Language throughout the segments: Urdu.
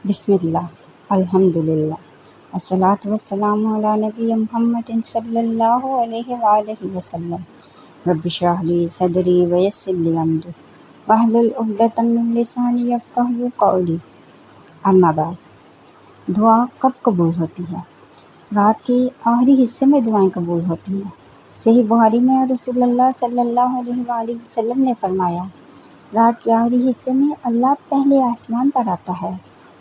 بسم اللہ، الحمدللہ، الصلاۃ والسلام علی نبی محمد صلی اللہ علیہ وآلہ وسلم۔ رب اشرح لی صدری ویسر لی امری واحلل عقدۃ من لسانی یفقہوا قولی۔ اما بعد، دعا کب قبول ہوتی ہے؟ رات کے آخری حصے میں دعائیں قبول ہوتی ہیں۔ صحیح بخاری میں رسول اللہ صلی اللہ علیہ وآلہ وسلم نے فرمایا، رات کے آخری حصے میں اللہ پہلے آسمان پر آتا ہے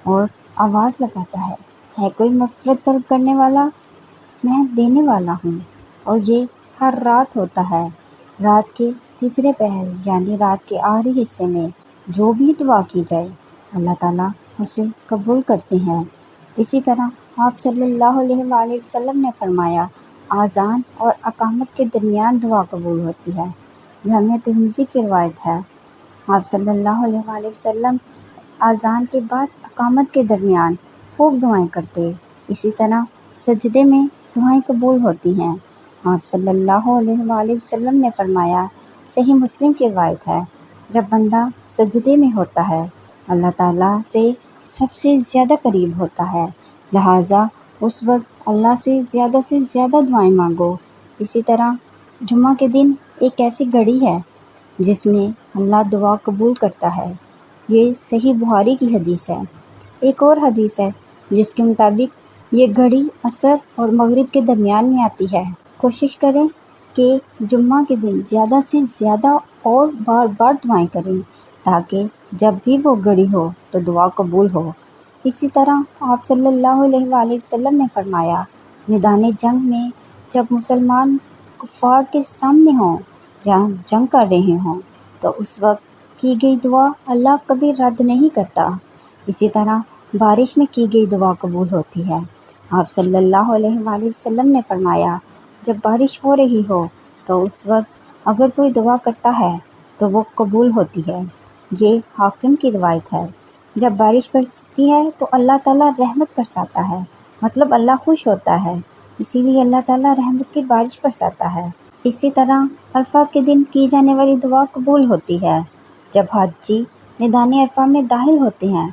اور آواز لگاتا ہے کوئی مغفرت طلب کرنے والا؟ میں دینے والا ہوں، اور یہ ہر رات ہوتا ہے۔ رات کے تیسرے پہر یعنی رات کے آخری حصے میں جو بھی دعا کی جائے اللہ تعالیٰ اسے قبول کرتے ہیں۔ اسی طرح آپ صلی اللہ علیہ وآلہ وسلم نے فرمایا، اذان اور اقامت کے درمیان دعا قبول ہوتی ہے۔ جامع ترمذی کی روایت ہے، آپ صلی اللہ علیہ وآلہ وسلم اذان کے بعد اقامت کے درمیان خوب دعائیں کرتے۔ اسی طرح سجدے میں دعائیں قبول ہوتی ہیں۔ آپ صلی اللہ علیہ وآلہ وسلم نے فرمایا، صحیح مسلم کی روایت ہے، جب بندہ سجدے میں ہوتا ہے اللہ تعالیٰ سے سب سے زیادہ قریب ہوتا ہے، لہٰذا اس وقت اللہ سے زیادہ دعائیں مانگو۔ اسی طرح جمعہ کے دن ایک ایسی گھڑی ہے جس میں اللہ دعا قبول کرتا ہے۔ یہ صحیح بخاری کی حدیث ہے۔ ایک اور حدیث ہے جس کے مطابق یہ گھڑی عصر اور مغرب کے درمیان میں آتی ہے۔ کوشش کریں کہ جمعہ کے دن زیادہ سے زیادہ اور بار بار دعائیں کریں تاکہ جب بھی وہ گھڑی ہو تو دعا قبول ہو۔ اسی طرح آپ صلی اللہ علیہ وآلہ وسلم نے فرمایا، میدان جنگ میں جب مسلمان کفار کے سامنے ہوں، جہاں جنگ کر رہے ہوں، تو اس وقت کی گئی دعا اللہ کبھی رد نہیں کرتا۔ اسی طرح بارش میں کی گئی دعا قبول ہوتی ہے۔ آپ صلی اللہ علیہ وآلہ وسلم نے فرمایا، جب بارش ہو رہی ہو تو اس وقت اگر کوئی دعا کرتا ہے تو وہ قبول ہوتی ہے۔ یہ حاکم کی روایت ہے۔ جب بارش برستی ہے تو اللہ تعالیٰ رحمت برساتا ہے، مطلب اللہ خوش ہوتا ہے، اسی لیے اللہ تعالیٰ رحمت کی بارش برساتا ہے۔ اسی طرح عرفہ کے دن کی جانے والی دعا قبول ہوتی ہے۔ جب حاجی میدان عرفہ میں داخل ہوتے ہیں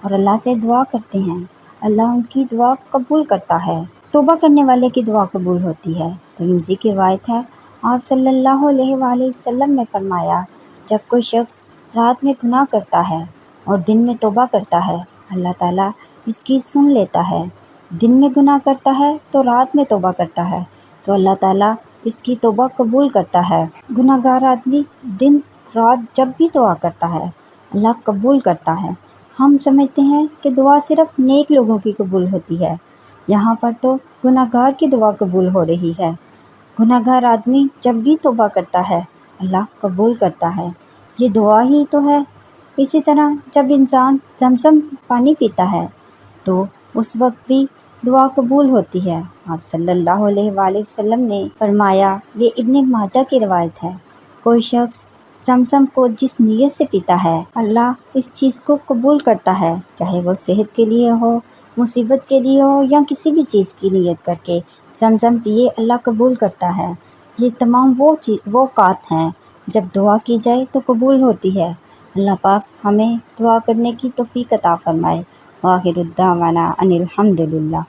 اور اللہ سے دعا کرتے ہیں، اللہ ان کی دعا قبول کرتا ہے۔ توبہ کرنے والے کی دعا قبول ہوتی ہے۔ ترمذی کی روایت ہے، آپ صلی اللہ علیہ وآلہ وسلم نے فرمایا، جب کوئی شخص رات میں گناہ کرتا ہے اور دن میں توبہ کرتا ہے اللہ تعالیٰ اس کی سن لیتا ہے۔ دن میں گناہ کرتا ہے تو رات میں توبہ کرتا ہے تو اللہ تعالیٰ اس کی توبہ قبول کرتا ہے۔ گناہ گار آدمی دن رات جب بھی دعا کرتا ہے اللہ قبول کرتا ہے۔ ہم سمجھتے ہیں کہ دعا صرف نیک لوگوں کی قبول ہوتی ہے، یہاں پر تو گناہ گار کی دعا قبول ہو رہی ہے۔ گناہ گار آدمی جب بھی توبہ کرتا ہے اللہ قبول کرتا ہے، یہ دعا ہی تو ہے۔ اسی طرح جب انسان زمزم پانی پیتا ہے تو اس وقت بھی دعا قبول ہوتی ہے۔ آپ صلی اللہ علیہ وآلہ وسلم نے فرمایا، یہ ابن ماجہ کی روایت ہے، کوئی شخص زمزم کو جس نیت سے پیتا ہے اللہ اس چیز کو قبول کرتا ہے، چاہے وہ صحت کے لیے ہو، مصیبت کے لیے ہو، یا کسی بھی چیز کی نیت کر کے زمزم پیے اللہ قبول کرتا ہے۔ یہ تمام وہ اوقات ہیں جب دعا کی جائے تو قبول ہوتی ہے۔ اللہ پاک ہمیں دعا کرنے کی توفیق عطا فرمائے۔ وآخر الدعوانا ان الحمدللہ۔